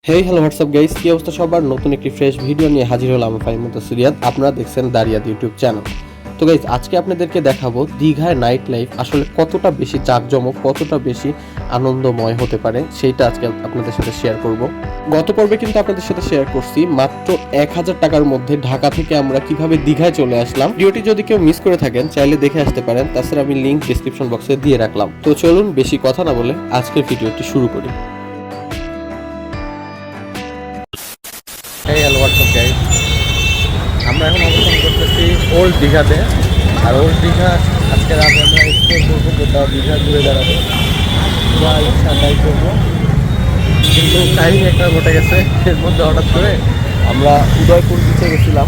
Hey hello WhatsApp guys, কি অবস্থা সবার? নতুন একটি ফ্রেশ ভিডিও নিয়ে হাজির হলাম আমি ফাহিম মুতাসিরিয়াত। আপনারা দেখছেন দারিয়াদ ইউটিউব চ্যানেল। তো গাইস, আজকে আপনাদেরকে দেখাবো দীঘার নাইট লাইফ আসলে কতটা বেশি জাঁকজমক, কতটা বেশি আনন্দময় হতে পারে, সেইটা আজকে আপনাদের সাথে শেয়ার করব। গত পর্বে কিন্তু আপনাদের সাথে শেয়ার করছি মাত্র 1000 টাকার মধ্যে ঢাকা থেকে আমরা কিভাবে দীঘায় চলে আসলাম। ভিডিওটি যদি কেউ মিস করে থাকেন চাইলে দেখে আসতে পারেন, তাছাড়া আমি লিংক ডেসক্রিপশন বক্সে দিয়ে রাখলাম। তো চলুন বেশি কথা না বলে আজকের ভিডিওটি শুরু করি। এই হ্যালো হোয়াটসঅ্যাপ গাইস, আমরা এখন অবস্থান করতেছি ওল্ড দীঘাতে। আর ওল্ড দীঘা আজকে রাতে আমরা এক্সপ্লোর করবো, কোথাও দীঘা ঘুরে বেড়াবো, যা ইচ্ছা তাই করবো। কিন্তু কাহিনী একটা ঘটে গেছে এর মধ্যে। হঠাৎ করে আমরা উদয়পুর বিচে গেছিলাম,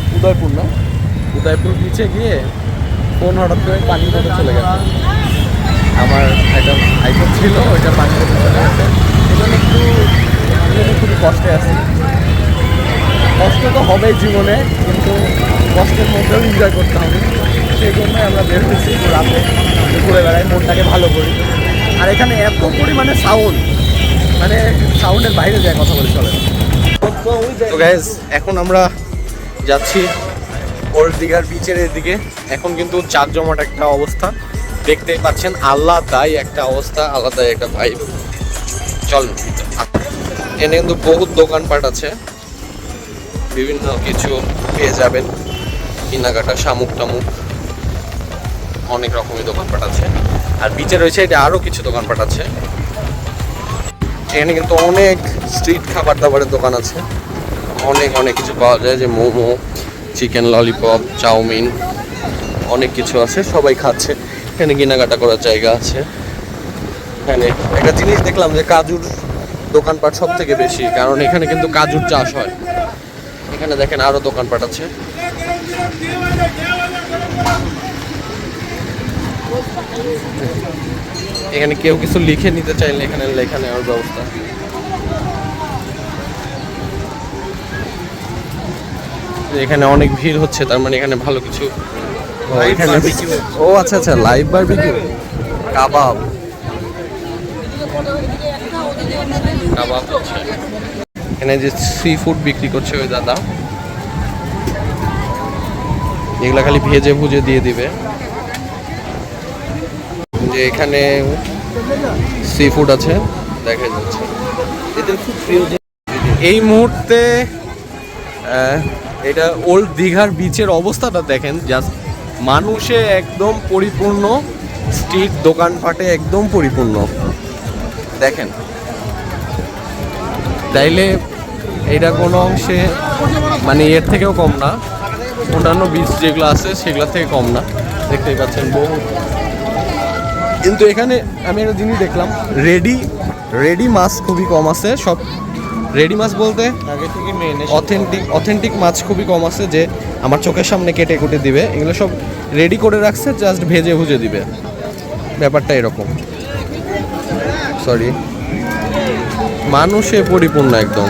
উদয়পুর বিচে গিয়ে ফোন হঠাৎ করে পানির মধ্যে চলে গেছে। আমার একটা আইফোন ছিল, ওইটা পানির মধ্যে চলে গেছে। এজন্য খুবই কষ্টে আছি। কষ্ট তো হবেই জীবনে, কিন্তু কষ্টের মধ্যেও এনজয় করতে হবে। সেই জন্যই আমরা বের হয়েছি রাতে ঘুরে বেড়াই, মনটাকে ভালো করি। আর এখানে এত পরিমাণে সাউন্ড, মানে সাউন্ডের বাইরে যায় কথা বলে চলে। তো গাইজ, এখন আমরা যাচ্ছি ওল্ড দীঘার বিচের এদিকে। এখন কিন্তু জাঁকজমট একটা অবস্থা দেখতেই পাচ্ছেন, আলাদাই একটা অবস্থা, আলাদাই একটা ভাইব। চল, এখানে কিন্তু বহুত দোকানপাট আছে, বিভিন্ন কিছু পেয়ে যাবেন, কেনাকাটা, শামুক টামুক, অনেক রকমের দোকানপাট আছে। আর বিচে রয়েছে এটা আরও কিছু দোকানপাট আছে। এখানে কিন্তু অনেক স্ট্রিট খাবার দাবারের দোকান আছে, অনেক অনেক কিছু পাওয়া যায়, যে মোমো, চিকেন ললিপপ, চাউমিন, অনেক কিছু আছে, সবাই খাচ্ছে। এখানে কেনাকাটা করার জায়গা আছে। এখানে একটা জিনিস দেখলাম যে কাজুর দোকানপাট সব থেকে বেশি, কারণ এখানে কিন্তু কাজুর চাষ হয়। এখানে দেখেন আরো দোকানপাট আছে। এখানে কেউ কিছু লিখে নিতে চাইলে এখানে লেখা নেওয়ার ব্যবস্থা। এখানে অনেক ভিড় হচ্ছে, তার মানে এখানে ভালো কিছু। এখানে ও আচ্ছা আচ্ছা, লাইভ বারবিকিউ, কাবাব কাবাব হচ্ছে। এখানে যে সি ফুড বিক্রি করছে ওই দাদা, এগুলা খালি ভেজে ভুজে দিয়ে দিবে। যে এখানে সি ফুড আছে, দেখা যাচ্ছে। এই মুহূর্তে এটা ওল্ড দীঘার বিচের অবস্থাটা দেখেন, জাস্ট মানুষে একদম পরিপূর্ণ, স্ট্রিট দোকানপাটে একদম পরিপূর্ণ দেখেন। তাইলে এটা কোনো অংশে মানে এর থেকেও কম না, অন্যান্য বিচ যেগুলো আছে সেগুলোর থেকে কম না, দেখতেই পাচ্ছেন বহু। কিন্তু এখানে আমি একটা জিনিস দেখলাম, রেডি মাছ খুবই কম আছে। সব রেডি মাছ বলতে অথেন্টিক মাছ খুবই কম আছে, যে আমার চোখের সামনে কেটে কুটে দিবে। এগুলো সব রেডি করে রাখছে, জাস্ট ভেজে ভুজে দিবে, ব্যাপারটা এরকম। সরি, মানুষে পরিপূর্ণ একদম।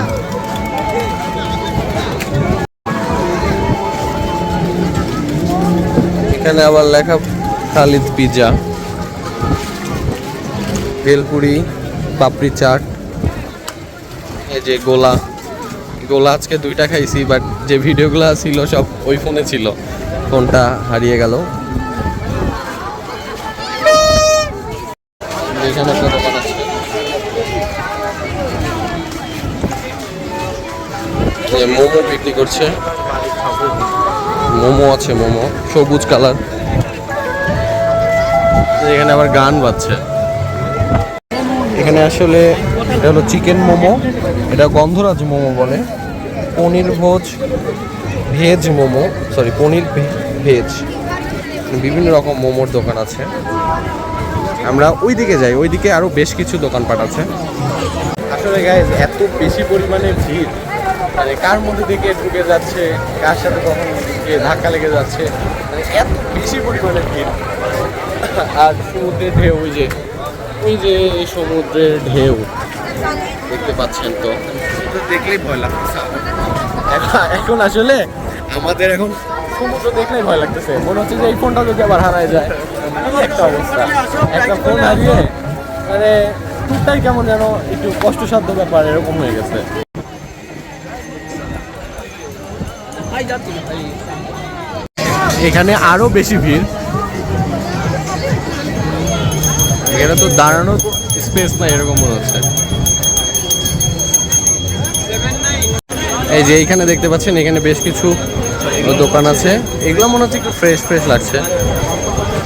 এখানে আবার লেখা খালিদ পিজা, ভেলপুরি, পাপড়ি চাট। এই যে গোলা আজকে 2টা খাইছি, বাট যে ভিডিওগুলো ছিল সব ওই ফোনে ছিল, ফোনটা হারিয়ে গেল। এখানে একটা দোকান আছে, মোমো বিক্রি করছে, মোমো আছে, মোমো সবুজ কালার। এখানে আবার গান বাজছে। এখানে আসলে এটা হলো চিকেন মোমো, এটা গন্ধরাজ মোমো বলে। পনির ভেজ মোমো, সরি পনির ভেজ, বিভিন্ন রকম মোমোর দোকান আছে। আমরা ওইদিকে যাই, ওইদিকে আরও বেশ কিছু দোকানপাট আছে। আসলে গাইজ, এত বেশি পরিমাণে ভিড়, মানে কার মধ্যে দিকে ঢুকে যাচ্ছে, কার সাথে কখন ধাক্কা লেগে যাচ্ছে, মানে এত বেশি পরিমাণে ভিড়। আর সমুদ্রের ঢেউ, ওই যে এই সমুদ্রের ঢেউ দেখতে পাচ্ছেন, তো দেখলেই ভয় লাগতেছে। এখন আসলে আমাদের এখন সমুদ্র দেখলেই ভয় লাগতেছে, মনে হচ্ছে যে এই ফোনটা যদি আবার হারায় যায়, এই একটা অবস্থা। একটা ফোন হারিয়ে মানে টুকটাই কেমন যেন একটু কষ্টসাধ্য ব্যাপার এরকম হয়ে গেছে। এখানে আরো বেশি ভিড়। এখানে তো দাঁড়ানোর স্পেস নাই এরকম মনে হচ্ছে। এই যে এইখানে দেখতে পাচ্ছেন, এখানে বেশ কিছু দোকান আছে। এগুলো মনে হচ্ছে একটু ফ্রেশ ফ্রেশ লাগছে।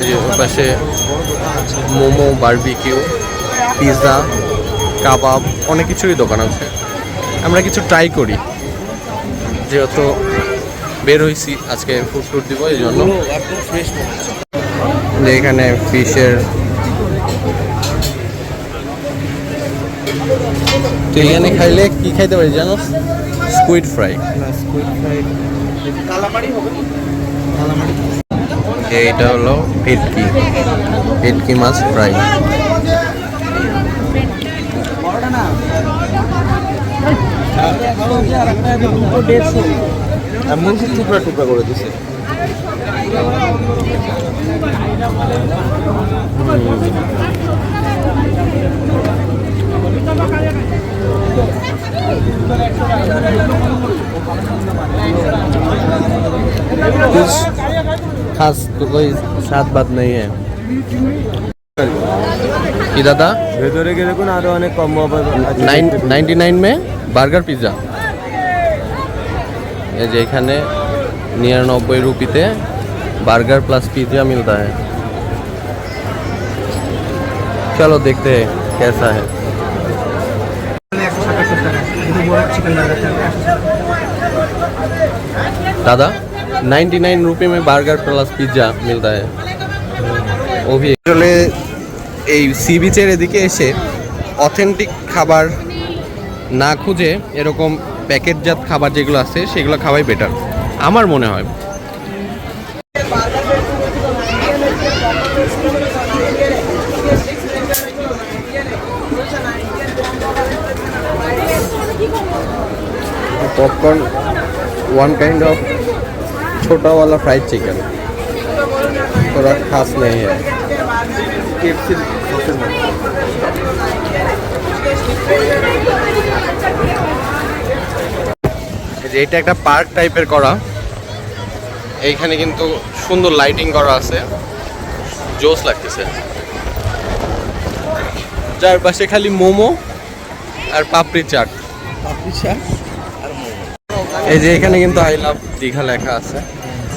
এই যে ওর পাশে মোমো, বারবিকিউ, পিৎজা, কাবাব, অনেক কিছুরই দোকান আছে। আমরা কিছু ট্রাই করি, যেহেতু বের হয়েছি আজকে ফুড ট্যুর দিব, এই জন্য। এখানে ফিশের, তো এখানে খাইলে কি খাইতে পারি জানো? Squid fry. এইটা হলো ভেটকি, ভেটকি মাছ ফ্রাই। মুরগির টুকরা টুকরা করে দিছে। कुछ खास तो कोई स्वाद बात नहीं है কি দাদা? ভেতরে গিয়ে দেখুন আরো অনেক কম্বো পাবে। 99 में বার্গার পিৎজা। এই যে এখানে 99 রুপিতে বার্গার प्लस पिज्जा मिलता है। चलो देखते हैं कैसा है। दादा 99 रुपये में বার্গার प्लस पिज्जा मिलता है। ও ভি আসলে এই সি বিচের এদিকে এসে অথেন্টিক খাবার না খুঁজে এরকম প্যাকেটজাত খাবার যেগুলো আছে সেগুলো খাওয়াই বেটার আমার মনে হয়। पॉपकॉर्न वन काइंड ऑफ छोटा वाला फ्राइड चिकन, थोड़ा खास नहीं है। এটা একটা পার্ক টাইপের করা, এইখানে কিন্তু সুন্দর লাইটিং করা আছে, জোস লাগতেছে। যার পাশে খালি মোমো আর পাপড়ি চাট। এই যে এখানে কিন্তু আই লাভ দীঘা লেখা আছে,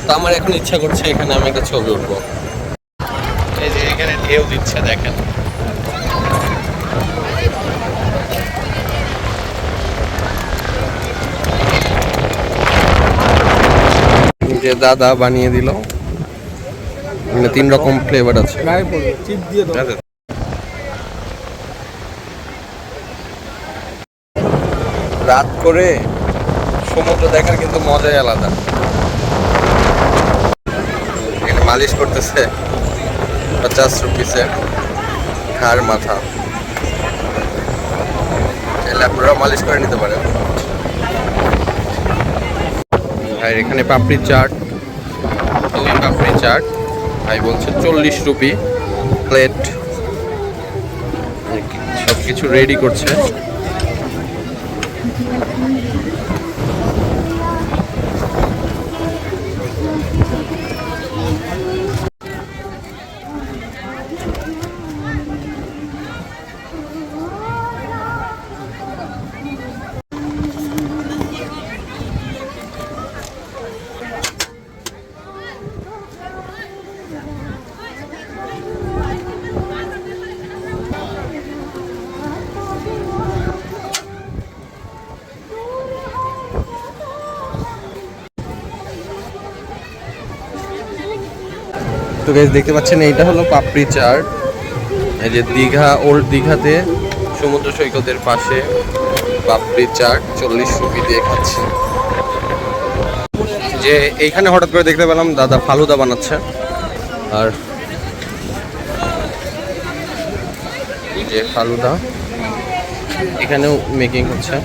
তো আমার এখন ইচ্ছা করছে এখানে আমি একটা ছবি উঠবো। এই যে এখানে ঢেউ দিচ্ছে দেখেন। যে দাদা বানিয়ে দিল, এখানে 3 রকম ফ্লেভার আছে। রাত করে সমুদ্র দেখার কিন্তু মজাই আলাদা। এখানে মালিশ করতেছে 50 রুপিসে ঘাড় মাথা, চাইলে আপনারা মালিশ করে নিতে পারেন। আর এখানে পাপড়ি চাট, 2 পাপড়ি চাট ভাই বলছে 40 রুপি প্লেট। সব কিছু রেডি করছে। তো গাইস দেখতে পাচ্ছেন এইটা হলো পাপড়ি চাট। এই যে দীঘা, ওল্ড দীঘাতে সমুদ্র সৈকতের পাশে পাপড়ি চাট 40 রুপি দিয়ে খাচ্ছি। যে এইখানে হঠাৎ করে দেখতে পেলাম দাদা ফালুদা বানাচ্ছে, আর যে ফালুদা এখানেও মেকিং হচ্ছে,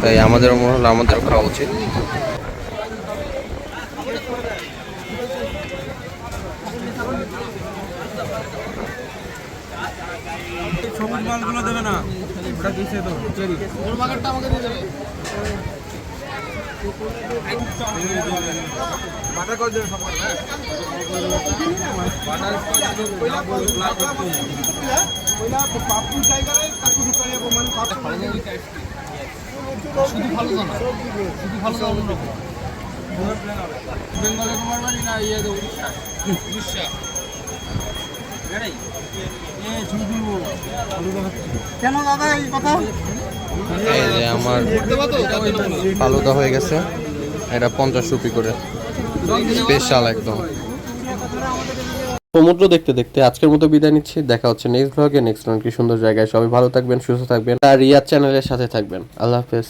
তাই আমাদেরও মনে হলো আমাদেরও খাওয়া উচিত। সবুজ মালগুলো দেবে না, ওটা কিসে তো চেরি, ওর বাগানটা আমাকে দিয়ে দেবে। কেন দাদা এই কথা? এই যে আমার ফালুদা হয়ে গেছে, এটা 50 রুপি করে, স্পেশাল একদম। সমুদ্র দেখতে দেখতে আজকের মতো বিদায় নিচ্ছি। দেখা হচ্ছে নেক্সট ব্লগে, নেক্সট কি সুন্দর জায়গায়। সবাই ভালো থাকবেন, সুস্থ থাকবেন আর রিয়াদ চ্যানেলের সাথে থাকবেন। আল্লাহ হাফেজ।